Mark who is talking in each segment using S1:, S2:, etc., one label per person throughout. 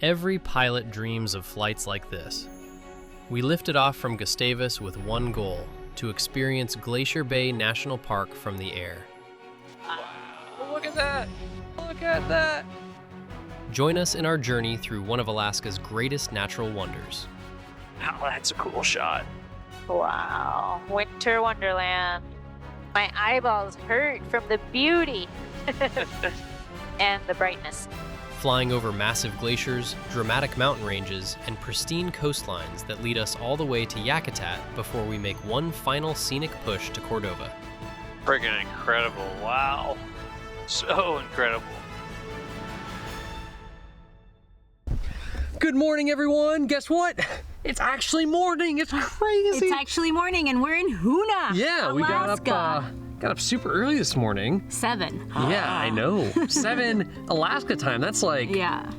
S1: Every pilot dreams of flights like this. We lifted off from Gustavus with one goal, to experience Glacier Bay National Park from the air.
S2: Wow, look at that! Look at that!
S1: Join us in our journey through one of Alaska's greatest natural wonders.
S2: Wow, that's a cool shot.
S3: Wow, winter wonderland. My eyeballs hurt from the beauty and the brightness.
S1: Flying over massive glaciers, dramatic mountain ranges, and pristine coastlines that lead us all the way to Yakutat before we make one final scenic push to Cordova.
S2: Friggin' incredible, wow. So incredible.
S4: Good morning, everyone. Guess what? It's actually morning. It's crazy.
S5: It's actually morning, and we're in Hoonah,
S4: Yeah,
S5: Alaska.
S4: we got up super early this morning.
S5: 7.
S4: Yeah, I know. 7 Alaska time. That's like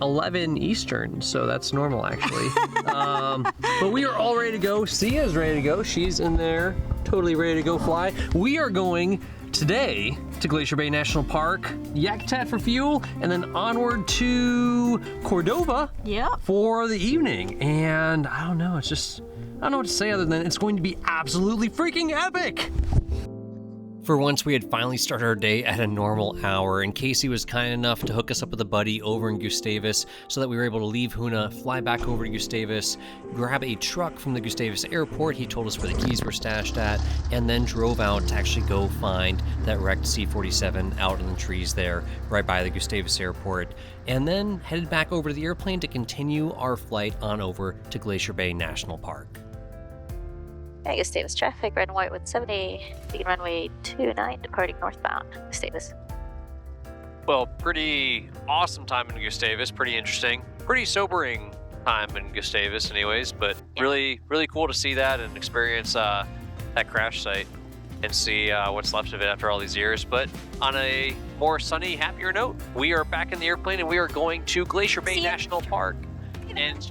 S4: 11 Eastern, so that's normal actually. But we are all ready to go. Sia's ready to go. She's in there, totally ready to go fly. We are going today to Glacier Bay National Park, Yakutat for fuel, and then onward to Cordova for the evening. And I don't know, I don't know what to say other than it's going to be absolutely freaking epic.
S1: For once, we had finally started our day at a normal hour, and Casey was kind enough to hook us up with a buddy over in Gustavus so that we were able to leave Hoonah, fly back over to Gustavus, grab a truck from the Gustavus airport. He told us where the keys were stashed at, and then drove out to actually go find that wrecked C-47 out in the trees there, right by the Gustavus airport, and then headed back over to the airplane to continue our flight on over to Glacier Bay National Park.
S3: Gustavus traffic, red and white 170, begin runway 29, departing northbound. Gustavus.
S2: Well, pretty awesome time in Gustavus, pretty interesting. Pretty sobering time in Gustavus anyways, but really cool to see that and experience that crash site and see what's left of it after all these years. But on a more sunny, happier note, we are back in the airplane and we are going to Glacier Bay National Park. And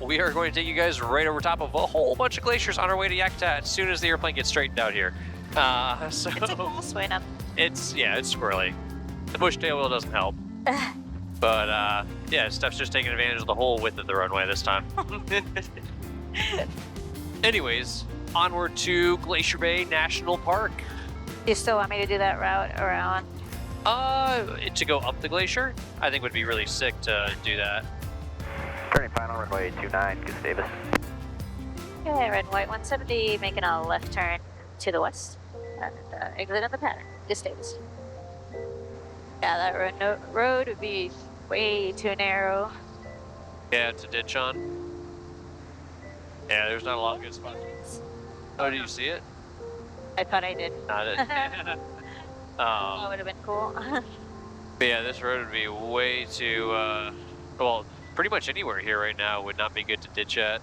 S2: we are going to take you guys right over top of a whole bunch of glaciers on our way to Yakutat as soon as the airplane gets straightened out here. So
S3: it's a cool swing up.
S2: It's squirrely. The bush tail wheel doesn't help. But Steph's just taking advantage of the whole width of the runway this time. Anyways, onward to Glacier Bay National Park.
S3: You still want me to do that route around?
S2: To go up the glacier, I think would be really sick to do that.
S6: Turning final, runway 29, Gustavus.
S3: Okay, red and white 170, making a left turn to the west. And exit in the pattern, Gustavus. Yeah, that road would be way too narrow.
S2: Yeah, to ditch on. Yeah, there's not a lot of good spots. Oh, did you see it?
S3: I thought I did.
S2: Not it.
S3: That would have been cool.
S2: But yeah, this road would be way too, well, pretty much anywhere here right now would not be good to ditch at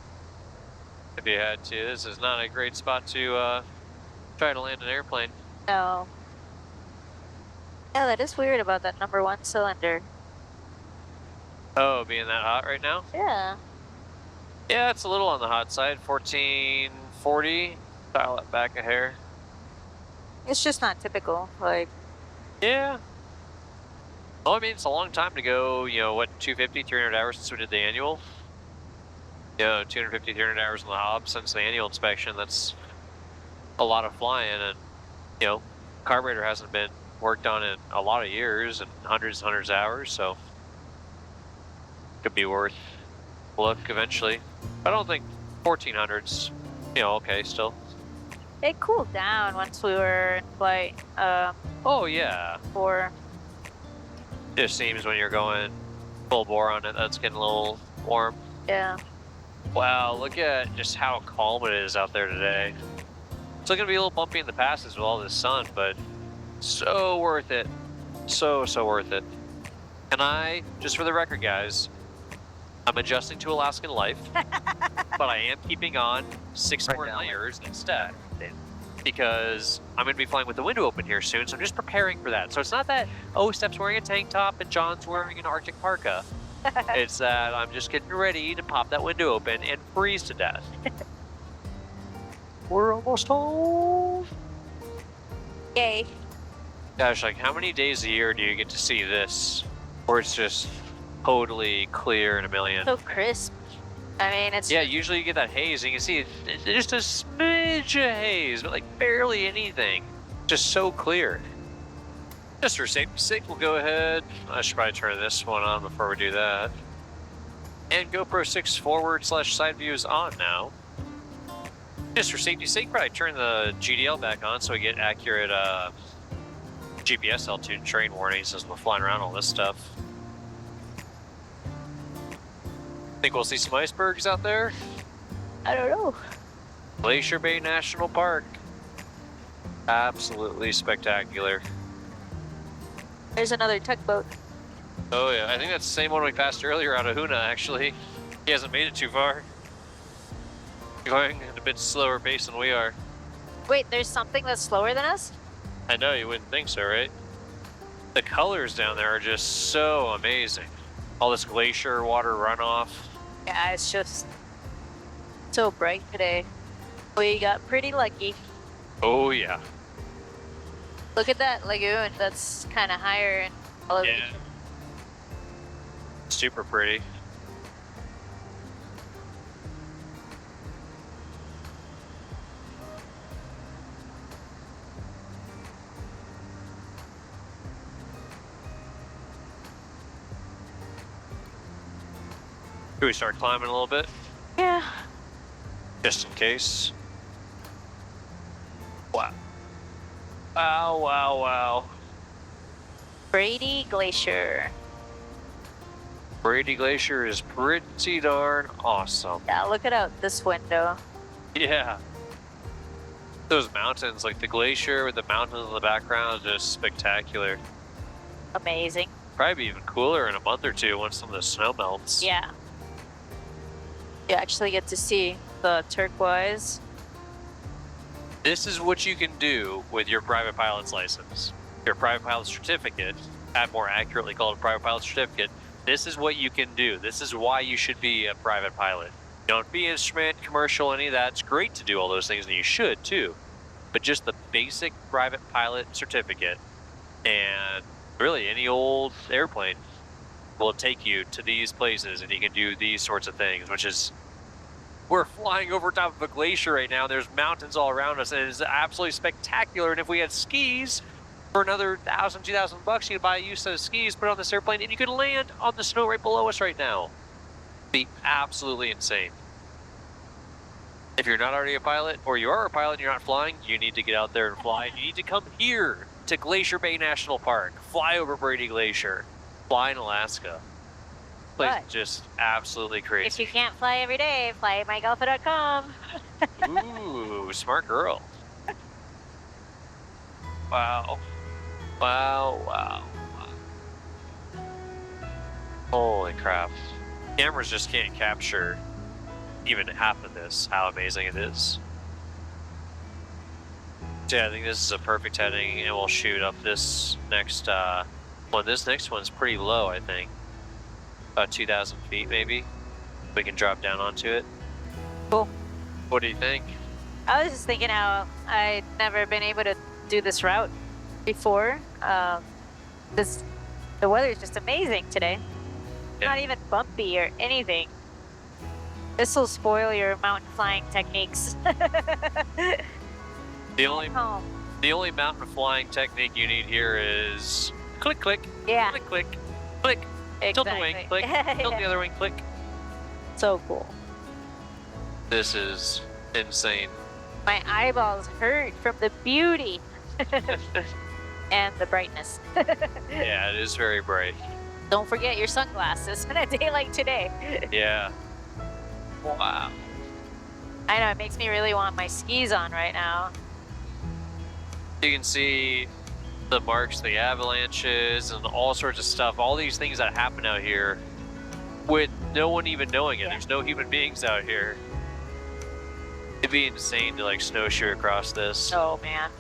S2: if you had to. This is not a great spot to try to land an airplane.
S3: No. Yeah, that is weird about that number 1 cylinder.
S2: Oh, being that hot right now?
S3: Yeah.
S2: Yeah, it's a little on the hot side. 1440. Dial it back a hair.
S3: It's just not typical. Like.
S2: Yeah. Well, I mean, it's a long time to go, 250, 300 hours since we did the annual. 250, 300 hours on the hob since the annual inspection. That's a lot of flying, and, carburetor hasn't been worked on in a lot of years and hundreds and hundreds of hours, so could be worth a look eventually. I don't think 1400's, okay still.
S3: It cooled down once we were in flight.
S2: Oh, yeah. Just seems when you're going full bore on it, that's getting a little warm.
S3: Yeah.
S2: Wow, look at just how calm it is out there today. It's going to be a little bumpy in the passes with all this sun, but so worth it. So worth it. And I, just for the record, guys, I'm adjusting to Alaskan life, but I am keeping on 6 more layers instead. Because I'm going to be flying with the window open here soon, so I'm just preparing for that. So it's not that, Steph's wearing a tank top and John's wearing an Arctic parka. It's that I'm just getting ready to pop that window open and freeze to death. We're almost home.
S3: Yay.
S2: Gosh, like how many days a year do you get to see this? Or it's just totally clear in a million.
S3: So crisp. I mean, it's
S2: Yeah, usually you get that haze, and you can see it's just a smidge of haze, but like barely anything. Just so clear. Just for safety's sake, we'll go ahead. I should probably turn this one on before we do that. And GoPro 6 forward/side view is on now. Just for safety's sake, probably turn the GDL back on so we get accurate GPS altitude and terrain warnings as we're flying around all this stuff. Think we'll see some icebergs out there?
S3: I don't know.
S2: Glacier Bay National Park. Absolutely spectacular.
S3: There's another tugboat.
S2: Oh yeah, I think that's the same one we passed earlier out of Hoonah, actually. He hasn't made it too far. Going at a bit slower pace than we are.
S3: Wait, there's something that's slower than us?
S2: I know, you wouldn't think so, right? The colors down there are just so amazing. All this glacier water runoff.
S3: Yeah, it's just so bright today. We got pretty lucky.
S2: Oh yeah.
S3: Look at that lagoon. That's kind of higher in elevation.
S2: Yeah. Super pretty. Should we start climbing a little bit?
S3: Yeah.
S2: Just in case. Wow. Wow, wow, wow.
S3: Brady Glacier.
S2: Brady Glacier is pretty darn awesome.
S3: Yeah, look it out this window.
S2: Yeah. Those mountains, like the glacier with the mountains in the background, is just spectacular.
S3: Amazing.
S2: Probably be even cooler in a month or two once some of the snow melts.
S3: Yeah. You actually get to see the turquoise.
S2: This is what you can do with your private pilot's license. Your private pilot certificate, more accurately called a private pilot certificate. This is what you can do. This is why you should be a private pilot. Don't be instrument, commercial, any of that. It's great to do all those things, and you should too. But just the basic private pilot certificate, and really any old airplane will take you to these places, and you can do these sorts of things, which is, we're flying over top of a glacier right now. There's mountains all around us, and it is absolutely spectacular. And if we had skis, for another $1,000, $2,000, you could buy a used set of skis, put it on this airplane, and you could land on the snow right below us right now. Be absolutely insane. If you're not already a pilot, or you are a pilot and you're not flying, you need to get out there and fly. You need to come here to Glacier Bay National Park, fly over Brady Glacier, fly in Alaska. Place
S3: But
S2: is just absolutely crazy.
S3: if you can't fly every day, fly at mygalfa.com.
S2: Ooh, smart girl. Wow. Wow, wow, wow. Holy crap. Cameras just can't capture even half of this, how amazing it is. So yeah, I think this is a perfect heading, and we'll shoot up this next one. This next one's pretty low, I think. About 2,000 feet, maybe. We can drop down onto it.
S3: Cool.
S2: What do you think?
S3: I was just thinking how I'd never been able to do this route before. The weather is just amazing today.
S2: Yeah.
S3: Not even bumpy or anything. This will spoil your mountain flying techniques.
S2: The only
S3: Home.
S2: The only mountain flying technique you need here is click, click,
S3: Yeah,
S2: click, click, click. Tilt the wing,
S3: exactly.
S2: click. Tilt the other wing, click.
S3: So cool.
S2: This is insane.
S3: My eyeballs hurt from the beauty and the brightness.
S2: Yeah, it is very bright.
S3: Don't forget your sunglasses on a day like today.
S2: Yeah. Wow.
S3: I know, it makes me really want my skis on right now.
S2: You can see the marks, the avalanches, and all sorts of stuff. All these things that happen out here with no one even knowing it.
S3: Yeah.
S2: There's no human beings out here. It'd be insane to like snowshoe across this.
S3: Oh man.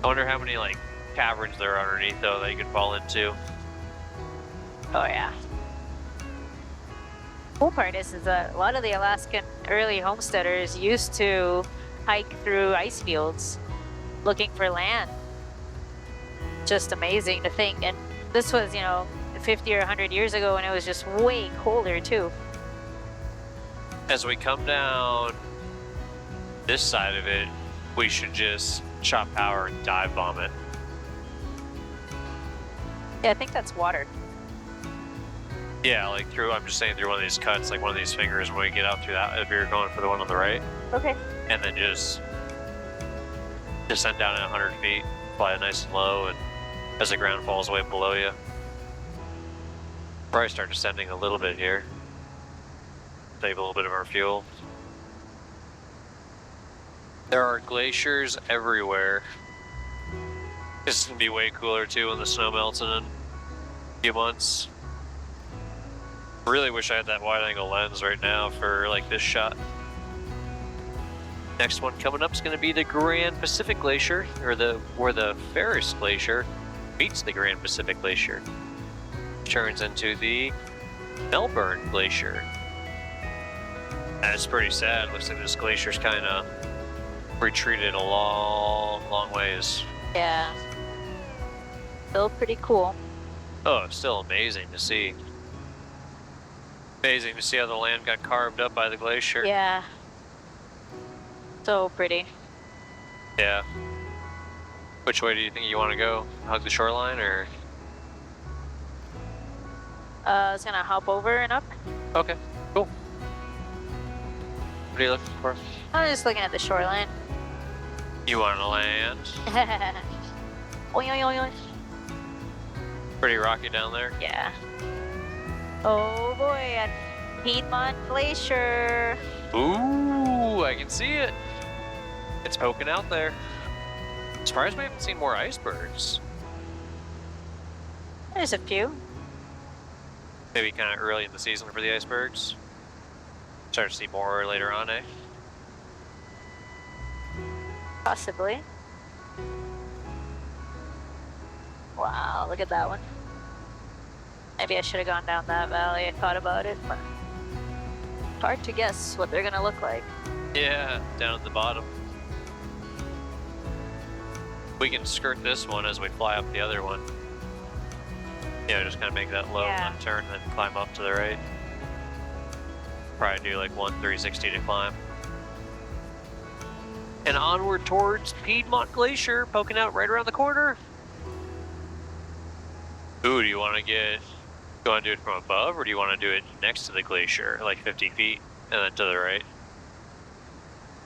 S2: I wonder how many like caverns there are underneath though that you could fall into.
S3: Oh yeah. Cool part is that a lot of the Alaskan early homesteaders used to hike through ice fields looking for land. Just amazing to think. And this was, you know, 50 or 100 years ago when it was just way colder too.
S2: As we come down this side of it, we should just chop power and dive bomb it.
S3: Yeah, I think that's water.
S2: Yeah, like through, I'm just saying through one of these cuts, like one of these fingers when we get out through that, if you're going for the one on the right.
S3: Okay.
S2: And then just descend down at 100 feet, fly it nice and low, and as the ground falls away below you. Probably start descending a little bit here. Save a little bit of our fuel. There are glaciers everywhere. This is gonna be way cooler too when the snow melts in a few months. Really wish I had that wide angle lens right now for like this shot. Next one coming up is going to be the Grand Pacific Glacier, or where the Ferris Glacier meets the Grand Pacific Glacier. Turns into the Melbourne Glacier. And it's pretty sad. Looks like this glacier's kind of retreated a long, long ways.
S3: Yeah. Still pretty cool.
S2: Oh, it's still amazing to see. Amazing to see how the land got carved up by the glacier.
S3: Yeah. So pretty.
S2: Yeah. Which way do you think you want to go? Hug the shoreline, or?
S3: I was gonna hop over and up.
S2: Okay, cool. What are you looking for?
S3: I'm just looking at the shoreline.
S2: You want to land?
S3: Oy, oy, oy, oy.
S2: Pretty rocky down there.
S3: Yeah. Oh boy, at Piedmont Glacier.
S2: Ooh, I can see it. It's poking out there. Surprised we haven't seen more icebergs.
S3: There's a few.
S2: Maybe kind of early in the season for the icebergs. Start to see more later on, eh?
S3: Possibly. Wow, look at that one. Maybe I should have gone down that valley. I thought about it, but hard to guess what they're gonna look like.
S2: Yeah, down at the bottom. We can skirt this one as we fly up the other one. Yeah, just kind of make that low
S3: Yeah.
S2: left turn, then climb up to the right. Probably do like 1 360 to climb. And onward towards Piedmont Glacier, poking out right around the corner. Ooh, do you want to do it from above, or do you want to do it next to the glacier, like 50 feet, and then to the right?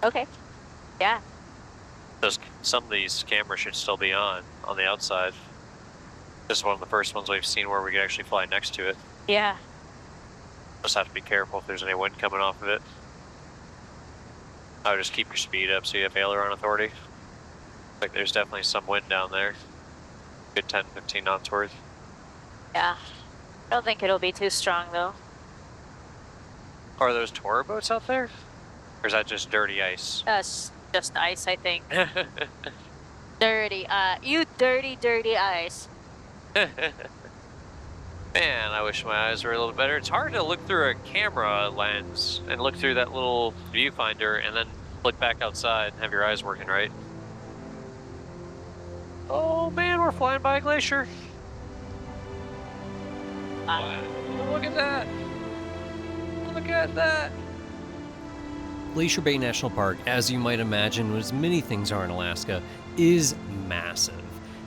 S3: Okay. Yeah.
S2: Some of these cameras should still be on the outside. This is one of the first ones we've seen where we can actually fly next to it.
S3: Yeah.
S2: Just have to be careful if there's any wind coming off of it. I would just keep your speed up so you have aileron authority. Like there's definitely some wind down there. Good 10, 15 knots worth.
S3: Yeah. I don't think it'll be too strong though.
S2: Are those tour boats out there? Or is that just dirty ice?
S3: That's just ice, I think. Dirty, you dirty ice.
S2: Man, I wish my eyes were a little better. It's hard to look through a camera lens and look through that little viewfinder and then look back outside and have your eyes working right. Oh man, we're flying by a glacier. Wow, look at that. Look at that.
S1: Glacier Bay National Park, as you might imagine, as many things are in Alaska, is massive.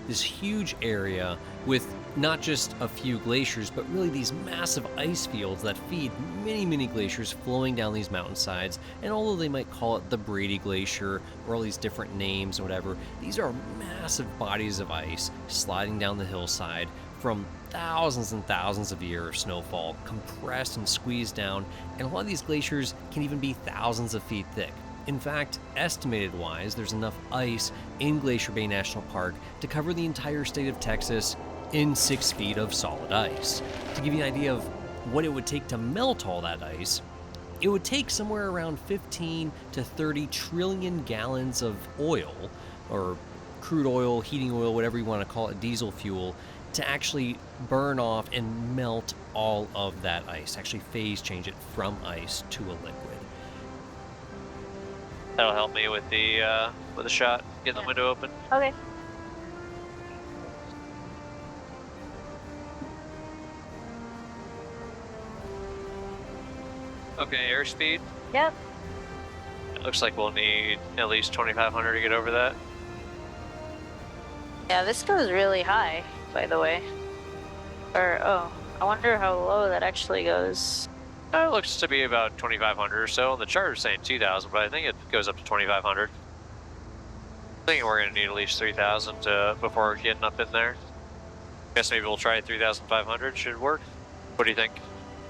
S1: This huge area with not just a few glaciers, but really these massive ice fields that feed many, many glaciers flowing down these mountainsides. And although they might call it the Brady Glacier or all these different names or whatever, these are massive bodies of ice sliding down the hillside from thousands and thousands of years of snowfall, compressed and squeezed down, and a lot of these glaciers can even be thousands of feet thick. In fact, estimated wise, there's enough ice in Glacier Bay National Park to cover the entire state of Texas in 6 feet of solid ice. To give you an idea of what it would take to melt all that ice, it would take somewhere around 15 to 30 trillion gallons of oil, or crude oil, heating oil, whatever you want to call it, diesel fuel, to actually burn off and melt all of that ice, actually phase change it from ice to a liquid.
S2: That'll help me with the shot, getting the window open.
S3: Okay.
S2: Okay, airspeed.
S3: Yep.
S2: It looks like we'll need at least 2,500 to get over that.
S3: Yeah, this goes really high, by the way. Or, oh, I wonder how low that actually goes.
S2: It looks to be about 2,500 or so. The chart is saying 2,000, but I think it goes up to 2,500. I think we're going to need at least 3,000 before getting up in there. Guess maybe we'll try 3,500. Should work. What do you think?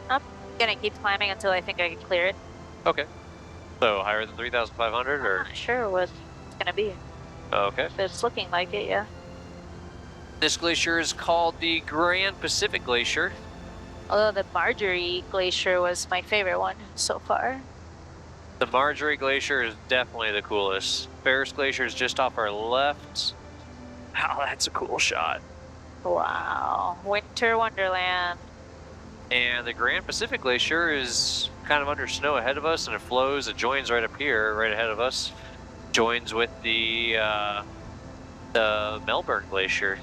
S3: I'm gonna keep climbing until I think I can clear it.
S2: Okay. So higher than 3,500,
S3: I'm
S2: or?
S3: not sure what it's gonna be.
S2: Okay.
S3: But it's looking like it, yeah.
S2: This glacier is called the Grand Pacific Glacier.
S3: Although the Marjorie Glacier was my favorite one so far.
S2: The Marjorie Glacier is definitely the coolest. Ferris Glacier is just off our left. Wow, that's a cool shot.
S3: Wow. Winter Wonderland.
S2: And the Grand Pacific Glacier is kind of under snow ahead of us, and it flows, it joins right up here, right ahead of us. Joins with the Melbourne Glacier.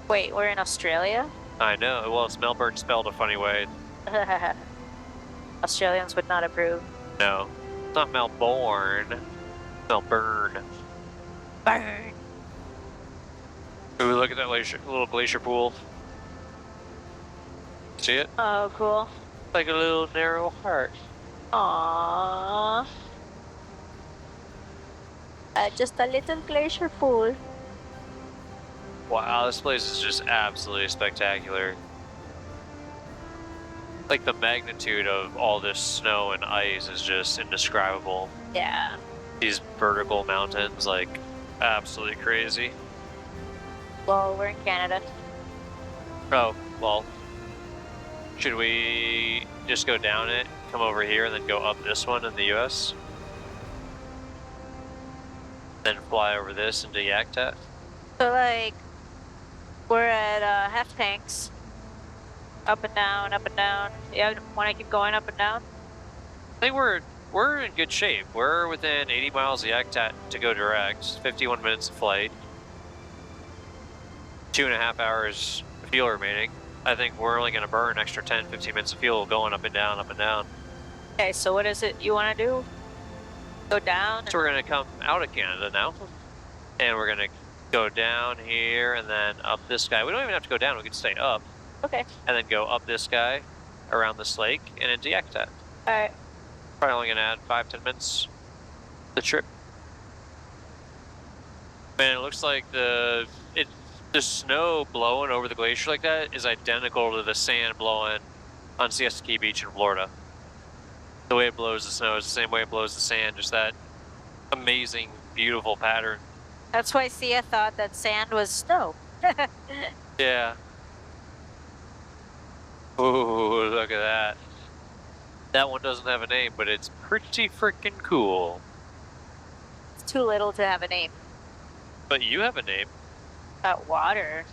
S3: Wait, we're in Australia?
S2: I know, well, it's Melbourne spelled a funny way.
S3: Australians would not approve.
S2: No, it's not Melbourne, Melbourne.
S3: Burn.
S2: Ooh, look at that little glacier pool. See it?
S3: Oh, cool.
S2: Like a little narrow heart.
S3: Aww. Just a little glacier pool.
S2: Wow, this place is just absolutely spectacular. Like the magnitude of all this snow and ice is just indescribable.
S3: Yeah.
S2: These vertical mountains, like, absolutely crazy.
S3: Well, we're in Canada.
S2: Oh, well, should we just go down it, come over here, and then go up this one in the US? Then fly over this into Yakutat?
S3: So, like, we're at half tanks. Up and down, up and down. Yeah, want to keep going up and down?
S2: I think we're in good shape. We're within 80 miles of Yakutat to go direct, 51 minutes of flight, 2.5 hours of fuel remaining. I think we're only going to burn an extra 10, 15 minutes of fuel going up and down, up and down.
S3: Okay, so what is it you want to do? Go down?
S2: So we're going to come out of Canada now, and we're going to go down here and then up this guy. We don't even have to go down, we can stay up.
S3: Okay.
S2: And then go up this guy, around this lake, and into Yakutat.
S3: Alright.
S2: Probably only going to add 5-10 minutes to the trip. Man, it looks like the snow blowing over the glacier like that is identical to the sand blowing on Siesta Key Beach in Florida. The way it blows the snow is the same way it blows the sand, just that amazing, beautiful pattern.
S3: That's why Sia thought that sand was snow.
S2: Yeah. Ooh, look at that. That one doesn't have a name, but it's pretty freaking cool.
S3: It's too little to have a name.
S2: But you have a name.
S3: That water.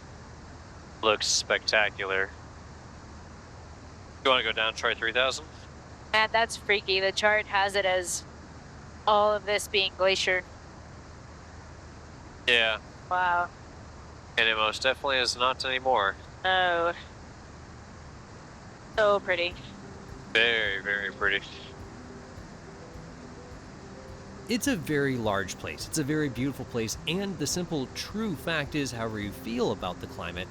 S2: Looks spectacular. You want to go down, try 3,000?
S3: Man, that's freaky. The chart has it as all of this being glacier.
S2: Yeah,
S3: Wow.
S2: and it most definitely is not anymore.
S3: Oh. So pretty.
S2: Very, very pretty.
S1: It's a very large place. It's a very beautiful place, and the simple, true fact is, however you feel about the climate,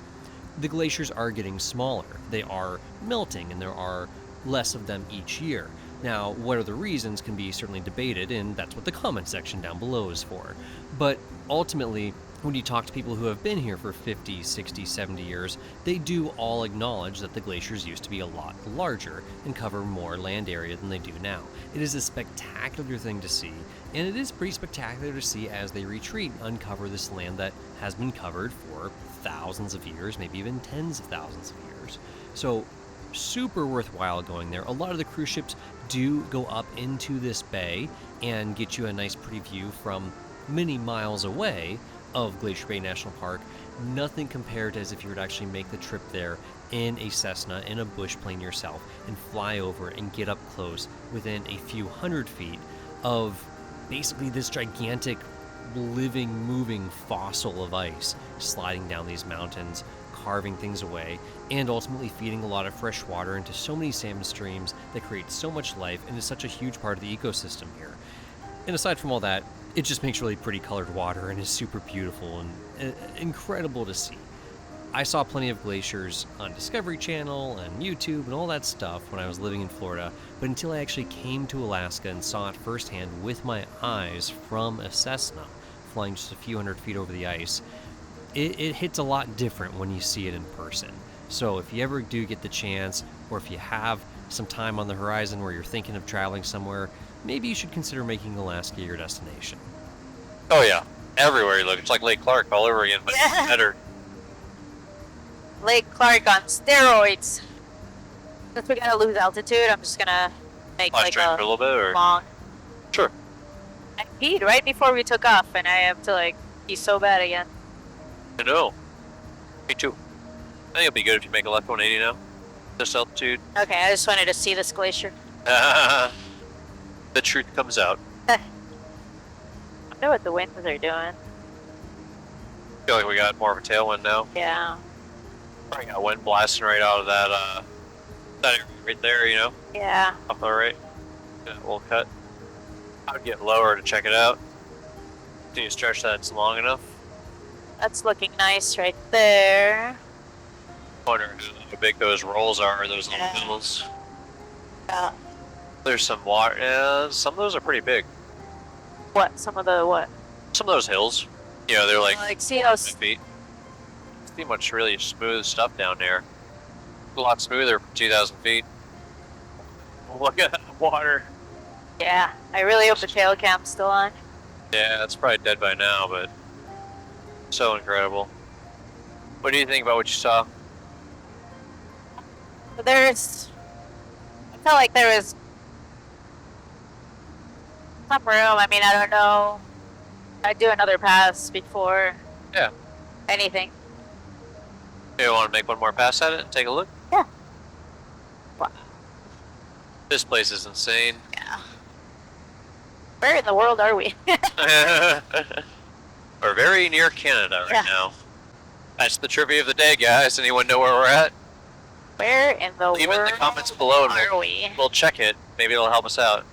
S1: the glaciers are getting smaller. They are melting, and there are less of them each year. Now, what are the reasons can be certainly debated, and that's what the comment section down below is for. But ultimately, when you talk to people who have been here for 50, 60, 70 years, they do all acknowledge that the glaciers used to be a lot larger and cover more land area than they do now. It is a spectacular thing to see, and it is pretty spectacular to see as they retreat and uncover this land that has been covered for thousands of years, maybe even tens of thousands of years. So, super worthwhile going there. A lot of the cruise ships do go up into this bay and get you a nice pretty view from many miles away of Glacier Bay National Park. Nothing compared as if you were to actually make the trip there in a Cessna, in a bushplane yourself, and fly over and get up close within a few hundred feet of basically this gigantic living, moving fossil of ice sliding down these mountains, carving things away, and ultimately feeding a lot of fresh water into so many salmon streams that create so much life and is such a huge part of the ecosystem here. And aside from all that, it just makes really pretty colored water and is super beautiful and incredible to see. I saw plenty of glaciers on Discovery Channel and YouTube and all that stuff when I was living in Florida, but until I actually came to Alaska and saw it firsthand with my eyes from a Cessna, flying just a few hundred feet over the ice, it hits a lot different when you see it in person. So if you ever do get the chance, or if you have some time on the horizon where you're thinking of traveling somewhere, maybe you should consider making Alaska your destination.
S2: Oh yeah, everywhere you look, it's like Lake Clark all over again, but better.
S3: Lake Clark on steroids. Since we gotta lose altitude, I'm just gonna make
S2: Flash
S3: like
S2: train for a little bit, or
S3: long.
S2: sure.
S3: I peed right before we took off, and I have to like pee so bad again.
S2: I know. Me too. I think it'll be good if you make a left 180 now. This altitude.
S3: Okay, I just wanted to see this glacier.
S2: The truth comes out.
S3: I wonder what the winds are doing.
S2: I feel like we got more of a tailwind now.
S3: Yeah.
S2: Probably got wind blasting right out of that area right there, you know,
S3: Yeah.
S2: off the right. That little cut. I would get lower to check it out. Can you stretch that it's long enough?
S3: That's looking nice right there.
S2: I wonder how big those rolls are, those little
S3: Yeah.
S2: hills.
S3: Yeah.
S2: There's some water. Yeah, some of those are pretty big.
S3: What? Some of the what?
S2: Some of those hills, you know, they're like
S3: see how
S2: 5 feet. See much really smooth stuff down there. A lot smoother from 2,000 feet. Look at that water.
S3: Yeah. I really hope the tail cam's still on.
S2: Yeah, it's probably dead by now, but so incredible. What do you think about what you saw?
S3: But I felt like there was some room. I mean, I don't know. I'd do another pass before
S2: Yeah.
S3: anything.
S2: You want to make one more pass at it and take a look?
S3: Yeah. Wow.
S2: This place is insane.
S3: Yeah. Where in the world are we?
S2: We're very near Canada right
S3: Yeah.
S2: now. That's the trivia of the day, guys. Anyone know where we're at?
S3: Where in the
S2: Leave it
S3: world
S2: in the comments below and
S3: are we?
S2: we'll check it. Maybe it'll help us out.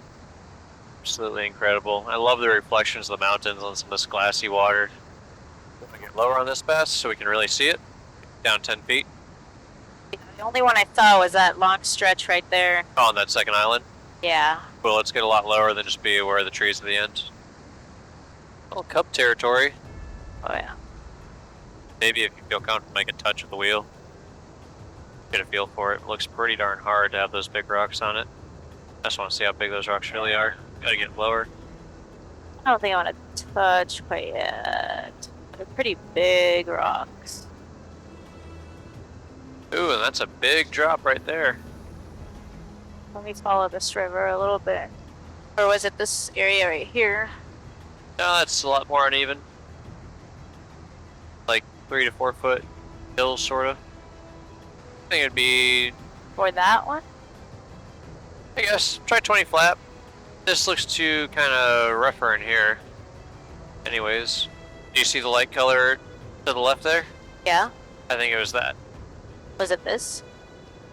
S2: Absolutely incredible. I love the reflections of the mountains on some of this glassy water. Want to get lower on this pass so we can really see it? Down 10 feet.
S3: The only one I saw was that long stretch right there.
S2: Oh, on that second island.
S3: Yeah.
S2: Well, let's get a lot lower than just be aware of the trees at the end. Little cup territory.
S3: Oh yeah.
S2: Maybe if you feel comfortable, make a touch with the wheel. Get a feel for it. It looks pretty darn hard to have those big rocks on it. I just want to see how big those rocks really are. Gotta get lower.
S3: I don't think I want to touch quite yet. They're pretty big rocks.
S2: Ooh, and that's a big drop right there.
S3: Let me follow this river a little bit. Or was it this area right here?
S2: No, that's a lot more uneven. Like 3 to 4 foot hills, sort of. I think it'd be,
S3: Or that one?
S2: I guess, try 20 flat. This looks too kind of rougher in here. Anyways, do you see the light color to the left there?
S3: Yeah.
S2: I think it was that.
S3: Was it this?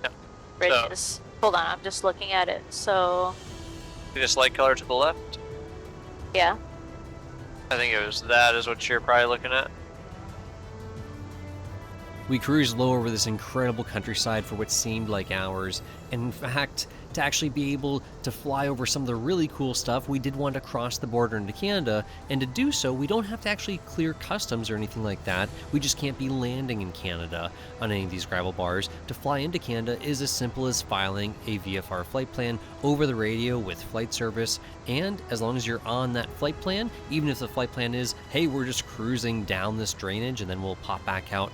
S2: No.
S3: Bridges. Hold on, I'm just looking at it. So,
S2: See this light color to the left?
S3: yeah.
S2: I think it was that is what you're probably looking at.
S1: We cruised low over this incredible countryside for what seemed like hours, and in fact, to actually be able to fly over some of the really cool stuff, we did want to cross the border into Canada, and to do so, we don't have to actually clear customs or anything like that. We just can't be landing in Canada on any of these gravel bars. To fly into Canada is as simple as filing a VFR flight plan over the radio with flight service, and as long as you're on that flight plan, even if the flight plan is, hey, we're just cruising down this drainage and then we'll pop back out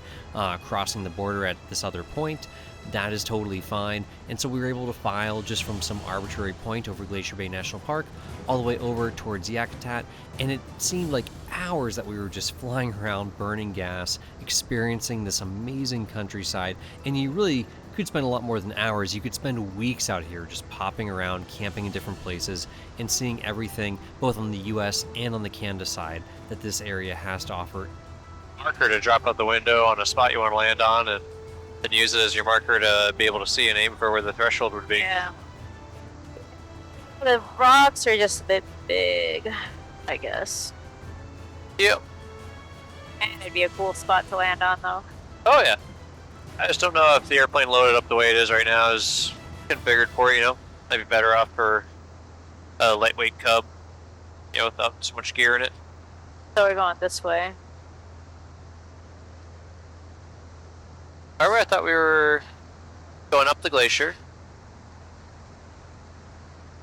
S1: crossing the border at this other point, that is totally fine. And so we were able to file just from some arbitrary point over Glacier Bay National Park all the way over towards Yakutat, and it seemed like hours that we were just flying around, burning gas, experiencing this amazing countryside. And you really could spend a lot more than hours. You could spend weeks out here just popping around, camping in different places, and seeing everything both on the US and on the Canada side that this area has to offer.
S2: marker to drop out the window on a spot you want to land on, and then use it as your marker to be able to see and aim for where the threshold would be.
S3: Yeah. The rocks are just a bit big, I guess.
S2: Yep.
S3: And it'd be a cool spot to land on, though.
S2: Oh yeah. I just don't know if the airplane loaded up the way it is right now is configured for it, you know. Might be better off for a lightweight Cub, you know, without so much gear in it.
S3: So we're going this way.
S2: However, I thought we were going up the glacier.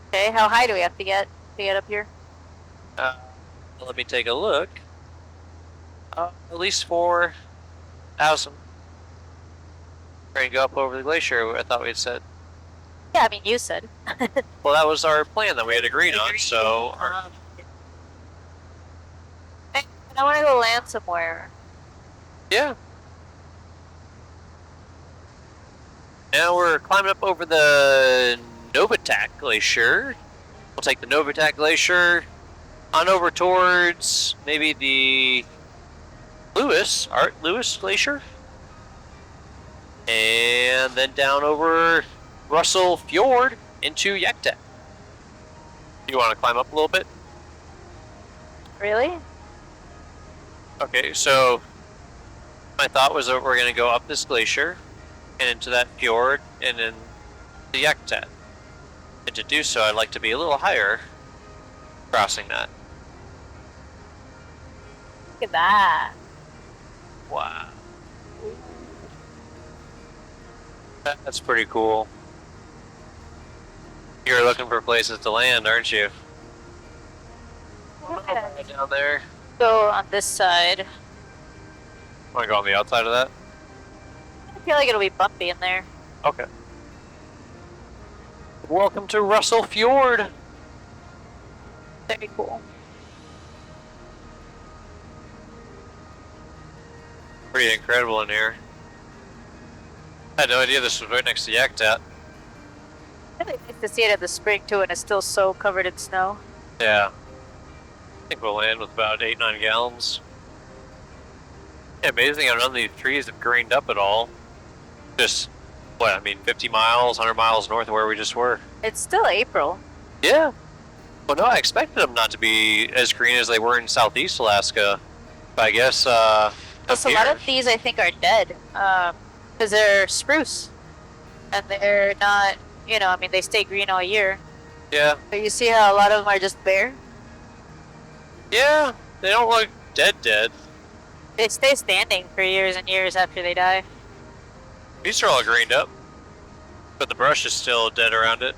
S3: Okay, how high do we have to get up here?
S2: Let me take a look. At least 4,000. We're gonna go up over the glacier, I thought we had said.
S3: Yeah, I mean, you said.
S2: Well, that was our plan that we had agreed on, so...
S3: I want to go land somewhere.
S2: Yeah. Now we're climbing up over the Novatak Glacier. We'll take the Novatak Glacier on over towards maybe the Art Lewis Glacier. And then down over Russell Fjord into Yakutat. You want to climb up a little bit?
S3: Really?
S2: Okay, so my thought was that we're going to go up this glacier and into that fjord and then the Yakutat. And to do so, I'd like to be a little higher crossing that.
S3: Look at that.
S2: Wow. That's pretty cool. You're looking for places to land, aren't you?
S3: Yeah.
S2: Down there.
S3: Go on this side.
S2: Want to go on the outside of that?
S3: I feel like it'll be bumpy in there.
S2: Okay. Welcome to Russell Fjord.
S3: Very cool.
S2: Pretty incredible in here. I had no idea this was right next to Yakutat.
S3: Really nice to see it in the spring too, and it's still so covered in snow.
S2: Yeah. I think we'll land with about 8-9 gallons. Yeah, amazing how none of these trees have greened up at all. Just, 50 miles, 100 miles north of where we just were.
S3: It's still April.
S2: Yeah. Well, no, I expected them not to be as green as they were in southeast Alaska. But I guess,
S3: Plus, a lot of these I think are dead. Because they're spruce. And they're not, they stay green all year.
S2: Yeah.
S3: But you see how a lot of them are just bare?
S2: Yeah, they don't look dead.
S3: They stay standing for years and years after they die.
S2: These are all greened up. But the brush is still dead around it.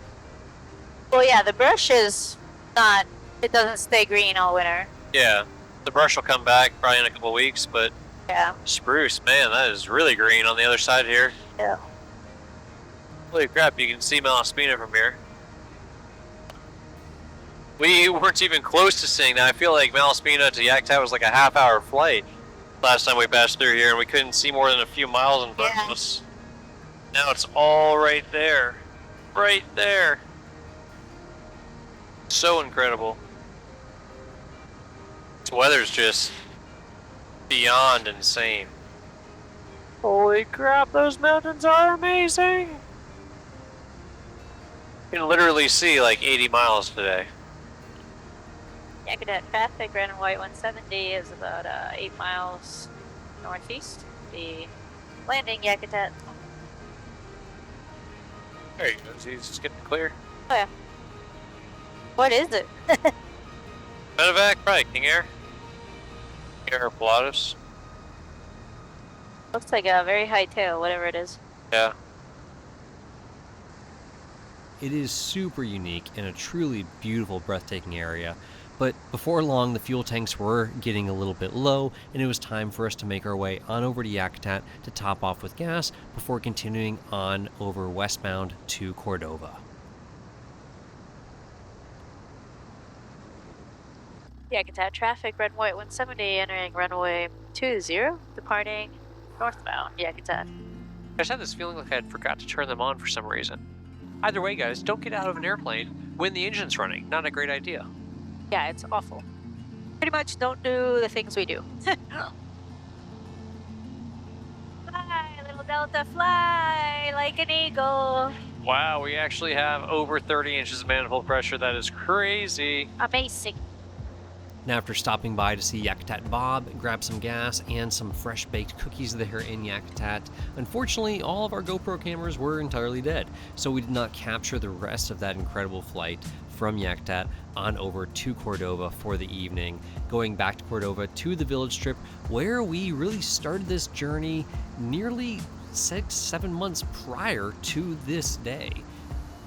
S3: Well, yeah, the brush is not, it doesn't stay green all winter.
S2: Yeah, the brush will come back probably in a couple weeks, but
S3: Yeah.
S2: spruce, man, that is really green on the other side here.
S3: Yeah.
S2: Holy crap, you can see Malaspina from here. We weren't even close to seeing that. I feel like Malaspina to Yakutat was like a half-hour flight last time we passed through here, and we couldn't see more than a few miles in front of us. Now it's all right there. Right there. So incredible. This weather's just beyond insane. Holy crap, those mountains are amazing! You can literally see like 80 miles today.
S3: Yakutat traffic, red and white 170 is about 8 miles northeast. The landing Yakutat.
S2: There you go, he's just getting clear.
S3: Oh yeah. What is it?
S2: Novatak, probably King Air. King Air Pilatus.
S3: Looks like a very high tail, whatever it is.
S2: Yeah.
S1: It is super unique and a truly beautiful, breathtaking area. But before long, the fuel tanks were getting a little bit low, and it was time for us to make our way on over to Yakutat to top off with gas before continuing on over westbound to Cordova.
S3: Yakutat traffic, red and white 170, entering runway 20, departing northbound Yakutat.
S2: I just had this feeling like I forgot to turn them on for some reason. Either way, guys, don't get out of an airplane when the engine's running. Not a great idea.
S3: Yeah, it's awful. Pretty much don't do the things we do. Delta, fly like an eagle.
S2: Wow, we actually have over 30 inches of manifold pressure. That is crazy.
S3: Amazing.
S1: And after stopping by to see Yakutat Bob, grab some gas and some fresh baked cookies there in Yakutat, unfortunately all of our GoPro cameras were entirely dead, so we did not capture the rest of that incredible flight from Yakutat on over to Cordova for the evening, going back to Cordova to the village strip where we really started this journey nearly 6-7 months prior to this day.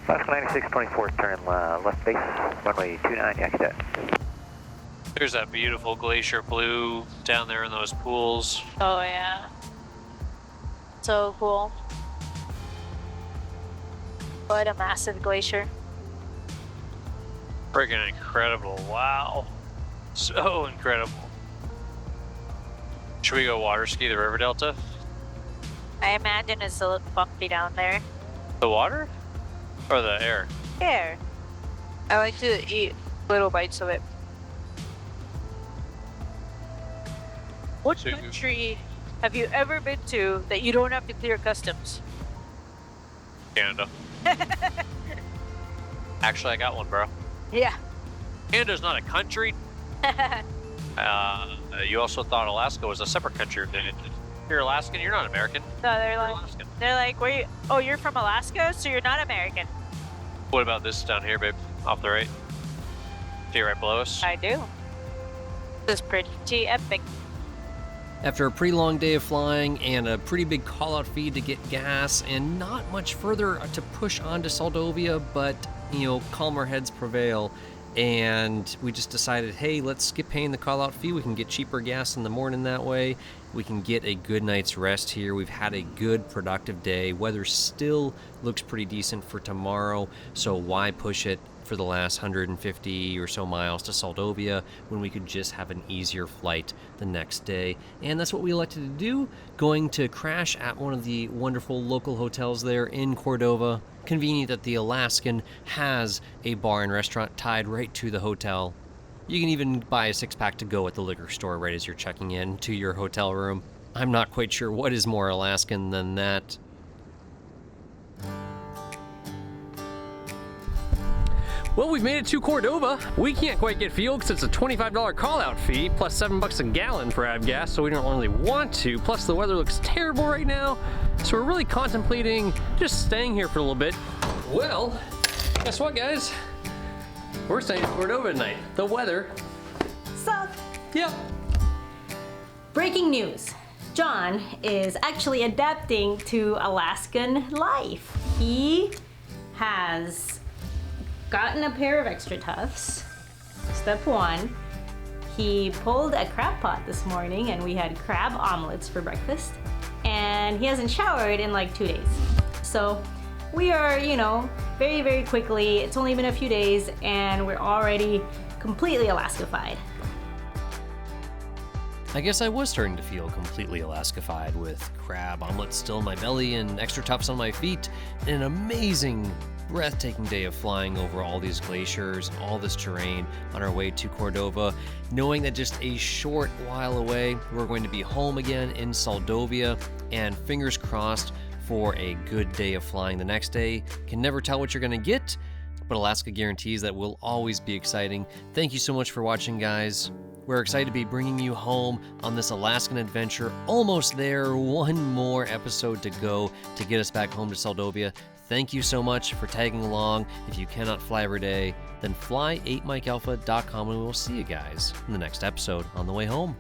S6: 9624, turn left base, runway 29 Yakutat.
S2: There's that beautiful glacier blue down there in those pools.
S3: Oh yeah. So cool. What a massive glacier.
S2: Freaking incredible. Wow. So incredible. Should we go water ski the river delta?
S3: I imagine it's a little bumpy down there.
S2: The water? Or the air?
S3: Here. I like to eat little bites of it. What
S2: So you-
S3: country have you ever been to that you don't have to clear customs?
S2: Canada. Actually, I got one, bro.
S3: Yeah.
S2: Canada's not a country. You also thought Alaska was a separate country. You're Alaskan, you're not American.
S3: No, they're
S2: You're
S3: like,
S2: Alaskan.
S3: where you, oh, you're from Alaska, so you're not American.
S2: What about this down here, babe? Off the right? See right below us?
S3: I do. This is pretty epic.
S1: After a pretty long day of flying and a pretty big call-out feed to get gas and not much further to push on to Soldovia, but, calmer heads prevail. And we just decided, hey, let's skip paying the call-out fee. We can get cheaper gas in the morning that way. We can get a good night's rest here. We've had a good, productive day. Weather still looks pretty decent for tomorrow, so why push it for the last 150 or so miles to Soldovia when we could just have an easier flight the next day? And that's what we elected to do, going to crash at one of the wonderful local hotels there in Cordova. Convenient that the Alaskan has a bar and restaurant tied right to the hotel. You can even buy a 6-pack to go at the liquor store right as you're checking in to your hotel room. I'm not quite sure what is more Alaskan than that.
S4: Well, we've made it to Cordova. We can't quite get fuel because it's a $25 call-out fee plus $7 a gallon for avgas, so we don't really want to. Plus, the weather looks terrible right now, so we're really contemplating just staying here for a little bit. Well, guess what, guys? We're staying in Cordova tonight. The weather.
S5: So,
S4: Yep.
S5: breaking news. John is actually adapting to Alaskan life. He has gotten a pair of extra tufts. Step one, he pulled a crab pot this morning and we had crab omelets for breakfast. And he hasn't showered in like 2 days. So we are, very, very quickly, it's only been a few days and we're already completely Alaskified.
S1: I guess I was starting to feel completely Alaskified with crab omelets still in my belly and extra tufts on my feet, and an amazing, breathtaking day of flying over all these glaciers and all this terrain on our way to Cordova, knowing that just a short while away we're going to be home again in Soldovia, and fingers crossed for a good day of flying the next day. Can never tell what you're going to get, but Alaska guarantees that will always be exciting. Thank you so much for watching, guys. We're excited to be bringing you home on this Alaskan adventure. Almost there, one more episode to go to get us back home to Soldovia. Thank you so much for tagging along. If you cannot fly every day, then fly8mikealpha.com and we'll see you guys in the next episode on the way home.